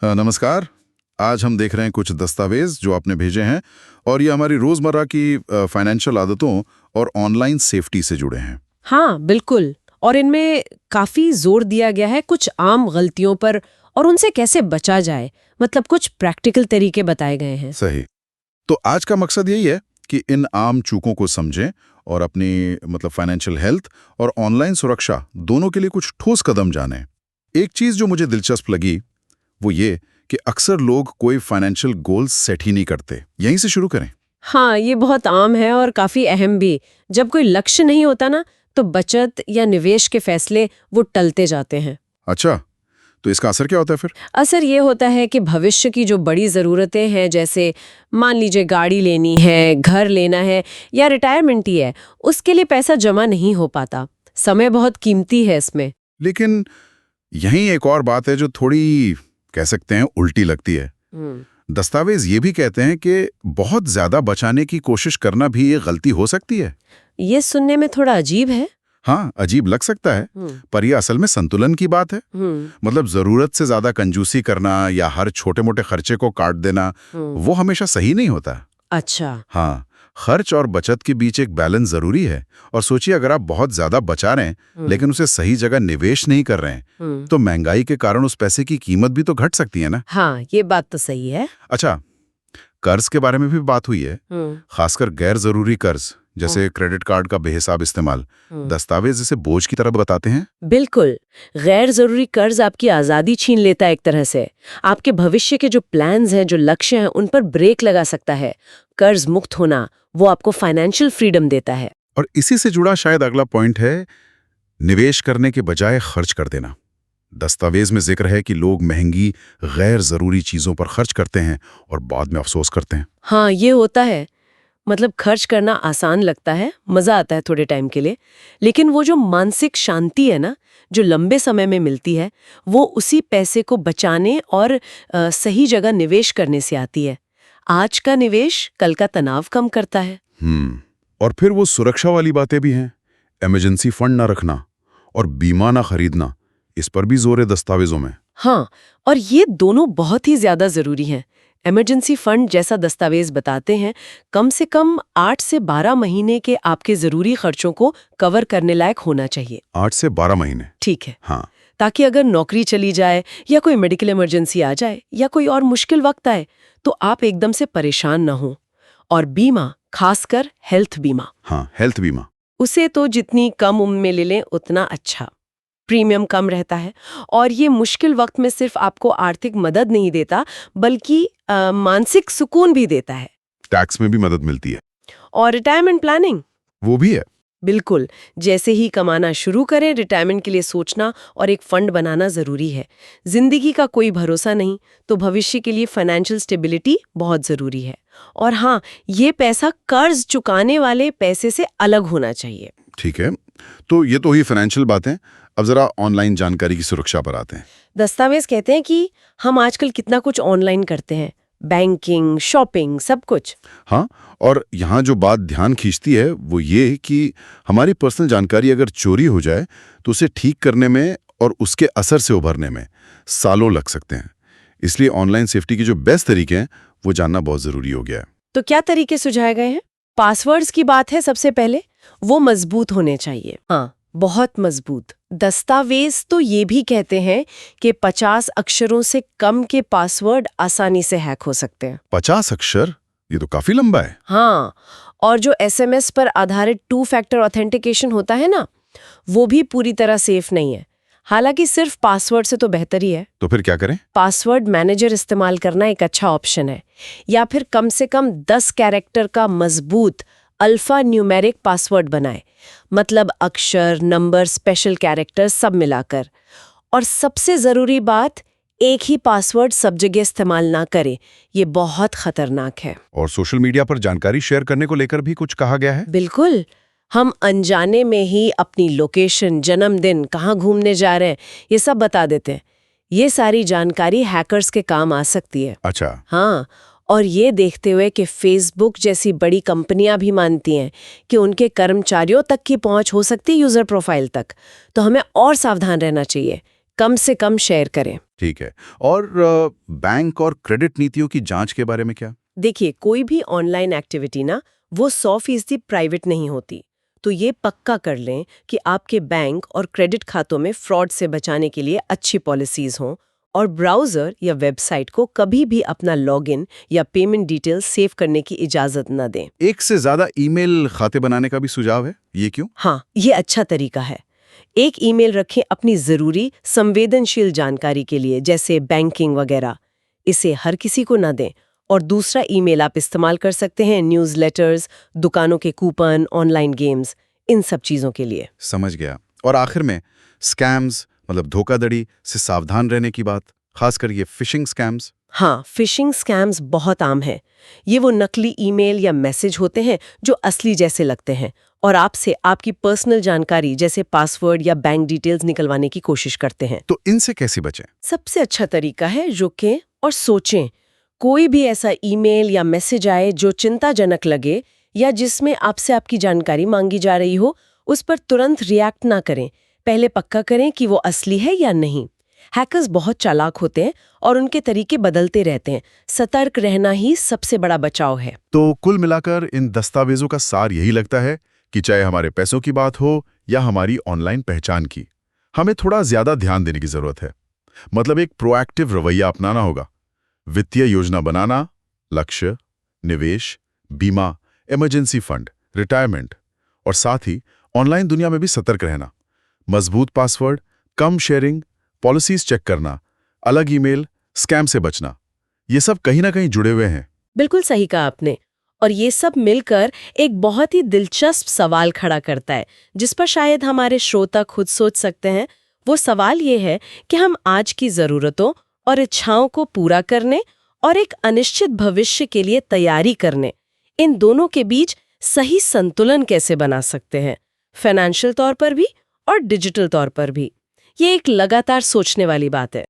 नमस्कार। आज हम देख रहे हैं कुछ दस्तावेज जो आपने भेजे हैं और ये हमारी रोजमर्रा की फाइनेंशियल आदतों और ऑनलाइन सेफ्टी से जुड़े हैं। हाँ, बिल्कुल। और इनमें काफी जोर दिया गया है कुछ आम गलतियों पर और उनसे कैसे बचा जाए, मतलब कुछ प्रैक्टिकल तरीके बताए गए हैं। सही। तो आज का मकसद यही है कि इन आम चूकों को समझें और अपनी फाइनेंशियल हेल्थ और ऑनलाइन सुरक्षा दोनों के लिए कुछ ठोस कदम जानें। एक चीज जो मुझे दिलचस्प लगी वो ये कि अक्सर लोग कोई फाइनेंशियल गोल्स सेट ही नहीं करते। यहीं से शुरू करें। हाँ, ये बहुत आम है और काफी अहम भी। जब कोई लक्ष्य नहीं होता ना, तो बचत या निवेश के फैसले वो टलते जाते हैं। अच्छा, तो इसका असर क्या होता है फिर? असर ये होता है कि भविष्य की जो बड़ी ज़रूरतें हैं, जैसे मान लीजिए गाड़ी लेनी है, घर लेना है या रिटायरमेंट ही है, उसके लिए पैसा जमा नहीं हो पाता। समय बहुत कीमती है इसमें। लेकिन यहीं एक और बात है जो थोड़ी कह सकते हैं उल्टी लगती है। दस्तावेज ये भी कहते हैं कि बहुत ज्यादा बचाने की कोशिश करना भी ये गलती हो सकती है। ये सुनने में थोड़ा अजीब है। हाँ, अजीब लग सकता है, पर ये असल में संतुलन की बात है। मतलब जरूरत से ज्यादा कंजूसी करना या हर छोटे मोटे खर्चे को काट देना वो हमेशा सही नहीं होता। अच्छा। हाँ, खर्च और बचत के बीच एक बैलेंस जरूरी है। और सोचिए, अगर आप बहुत ज्यादा बचा रहे हैं लेकिन उसे सही जगह निवेश नहीं कर रहे हैं तो महंगाई के कारण उस पैसे की कीमत भी तो घट सकती है ना। हाँ, ये बात तो सही है। अच्छा, कर्ज के बारे में भी बात हुई है, खासकर गैर जरूरी कर्ज जैसे क्रेडिट कार्ड का बेहिसाब इस्तेमाल। दस्तावेज इसे बोझ की तरह बताते हैं। बिल्कुल। गैर जरूरी कर्ज आपकी आजादी छीन लेता है एक तरह से। आपके भविष्य के जो प्लान्स हैं, जो लक्ष्य हैं, उन पर ब्रेक लगा सकता है। कर्ज मुक्त होना वो आपको फाइनेंशियल फ्रीडम देता है। और इसी से जुड़ा शायद अगला पॉइंट है, निवेश करने के बजाय खर्च कर देना। दस्तावेज में जिक्र है कि लोग महंगी गैर जरूरी चीजों पर खर्च करते हैं और बाद में अफसोस करते हैं। हाँ, ये होता है। मतलब खर्च करना आसान लगता है, मजा आता है थोड़े टाइम के लिए, लेकिन वो जो मानसिक शांति है ना, जो लंबे समय में मिलती है, वो उसी पैसे को बचाने और सही जगह निवेश करने से आती है। आज का निवेश कल का तनाव कम करता है। और फिर वो सुरक्षा वाली बातें भी हैं। इमरजेंसी फंड ना रखना और बीमा ना खरीदना, इस पर भी जोर है दस्तावेजों में। हाँ, और ये दोनों बहुत ही ज्यादा जरूरी हैं। इमरजेंसी फंड जैसा दस्तावेज बताते हैं कम से कम 8 से 12 महीने के आपके जरूरी खर्चों को कवर करने लायक होना चाहिए। 8 से 12 महीने, ठीक है। हाँ। ताकि अगर नौकरी चली जाए या कोई मेडिकल इमरजेंसी आ जाए या कोई और मुश्किल वक्त आए तो आप एकदम से परेशान ना हो। और बीमा, खासकर हेल्थ बीमा, हाँ, हेल्थ बीमा, उसे तो जितनी कम उम्र में ले लें उतना अच्छा। प्रीमियम कम रहता है और ये मुश्किल वक्त में सिर्फ आपको आर्थिक मदद नहीं देता बल्कि मानसिक सुकून भी देता है। टैक्स में भी मदद मिलती है। और रिटायरमेंट प्लानिंग वो भी है। बिल्कुल। जैसे ही कमाना शुरू करें, रिटायरमेंट के लिए सोचना और एक फंड बनाना जरूरी है। जिंदगी का कोई भरोसा नहीं, तो भविष्य के लिए फाइनेंशियल स्टेबिलिटी बहुत जरूरी है। और हाँ, ये पैसा कर्ज चुकाने वाले पैसे से अलग होना चाहिए। ठीक है, तो ये तो ही फाइनेंशियल बातें। अब जरा ऑनलाइन जानकारी की सुरक्षा पर आते हैं। दस्तावेज कहते हैं कि हम आजकल कितना कुछ ऑनलाइन करते हैं, बैंकिंग, शॉपिंग, सब कुछ। हाँ, और यहाँ जो बात ध्यान खींचती है वो ये कि हमारी पर्सनल जानकारी अगर चोरी हो जाए तो उसे ठीक करने में और उसके असर से उभरने में सालों लग सकते हैं। इसलिए ऑनलाइन सेफ्टी के जो बेस्ट तरीके हैं वो जानना बहुत जरूरी हो गया है। तो क्या तरीके सुझाए गए हैं? पासवर्ड्स की बात है सबसे पहले, वो मजबूत होने चाहिए। हाँ, बहुत मजबूत। दस्तावेज तो ये भी कहते हैं कि 50 अक्षरों से कम के पासवर्ड आसानी से हैक हो सकते हैं। 50 अक्षर? ये तो काफी लंबा है। हाँ, और जो SMS पर आधारित 2 फैक्टर ऑथेंटिकेशन होता है ना, वो भी पूरी तरह सेफ नहीं है। हालांकि सिर्फ पासवर्ड से तो बेहतर ही है। तो फिर क्या करें? पासवर्ड मैनेजर इस्तेमाल करना एक अच्छा ऑप्शन है, या फिर कम से कम 10 कैरेक्टर का मजबूत अल्फा न्यूमेरिक पासवर्ड बनाए, मतलब अक्षर, नंबर, स्पेशल कैरेक्टर सब मिलाकर। और सबसे जरूरी बात, एक ही पासवर्ड सब जगह इस्तेमाल ना करें, ये बहुत खतरनाक है। और सोशल मीडिया पर जानकारी शेयर करने को लेकर भी कुछ कहा गया है? बिल्कुल। हम अनजाने में ही अपनी लोकेशन, जन्मदिन, कहाँ घूमने जा रहे हैं, ये सब बता देते हैं। ये सारी जानकारी हैकर्स के काम आ सकती है। अच्छा। हाँ, और ये देखते हुए कि फेसबुक जैसी बड़ी कंपनियां भी मानती हैं कि उनके कर्मचारियों तक की पहुंच हो सकती है यूजर प्रोफाइल तक, तो हमें और सावधान रहना चाहिए। कम से कम शेयर करें। ठीक है। और बैंक और क्रेडिट नीतियों की जांच के बारे में क्या? देखिए, कोई भी ऑनलाइन एक्टिविटी ना वो 100% प्राइवेट नहीं होती। तो ये पक्का कर लें कि आपके बैंक और क्रेडिट खातों में फ्रॉड से बचाने के लिए अच्छी पॉलिसीज हों, और ब्राउज़र या वेबसाइट को कभी भी अपना लॉगिन या पेमेंट डिटेल सेव करने की इजाज़त न दें। एक से ज़्यादा ईमेल खाते बनाने का भी सुझाव है, ये क्यों? हाँ, ये अच्छा तरीका है। एक ईमेल रखें अपनी ज़रूरी संवेदनशील जानकारी के लिए, जैसे बैंकिंग वगैरह। इसे हर किसी को न दें। और दूसरा ईमेल आप इस्तेमाल कर सकते हैं न्यूज़लेटर्स, दुकानों के कूपन, ऑनलाइन गेम्स, इन सब चीज़ों के लिए। समझ गया। और आखिर में स्कैम्स मतलब धोखाधड़ी से सावधान रहने की बात, खासकर ये फिशिंग स्कैम्स। हाँ, फिशिंग स्कैम्स बहुत आम है। ये वो नकली ईमेल या मैसेज होते हैं जो असली जैसे लगते हैं और आपसे आपकी पर्सनल जानकारी जैसे पासवर्ड या बैंक डिटेल्स निकलवाने की कोशिश करते हैं। तो इनसे कैसे बचें? सबसे अच्छा तरीका है रुकें और सोचें। कोई भी ऐसा ईमेल या मैसेज आए जो चिंताजनक लगे या जिसमें आपसे आपकी जानकारी मांगी जा रही हो, उस पर तुरंत रिएक्ट ना करें। पहले पक्का करें कि वो असली है या नहीं। हैकर्स बहुत चालाक होते हैं और उनके तरीके बदलते रहते हैं। सतर्क रहना ही सबसे बड़ा बचाव है। तो कुल मिलाकर इन दस्तावेजों का सार यही लगता है कि चाहे हमारे पैसों की बात हो या हमारी ऑनलाइन पहचान की, हमें थोड़ा ज्यादा ध्यान देने की जरूरत है। मतलब एक प्रोएक्टिव रवैया अपनाना होगा। वित्तीय योजना बनाना, लक्ष्य, निवेश, बीमा, इमरजेंसी फंड, रिटायरमेंट, और साथ ही ऑनलाइन दुनिया में भी सतर्क रहना। मजबूत पासवर्ड, कम शेयरिंग, पॉलिसीज चेक करना, अलग ईमेल, स्कैम से बचना, ये सब कहीं ना कहीं जुड़े हुए हैं। बिल्कुल सही कहा आपने। और ये सब मिलकर एक बहुत ही दिलचस्प सवाल खड़ा करता है, जिस पर शायद हमारे श्रोता खुद सोच सकते हैं। वो सवाल ये है कि हम आज की ज़रूरतों और इच्छाओं को पूरा करने और एक अनिश्चित भविष्य के लिए तैयारी करने, इन दोनों के बीच सही संतुलन कैसे बना सकते हैं, फाइनेंशियल तौर पर भी और डिजिटल तौर पर भी। ये एक लगातार सोचने वाली बात है।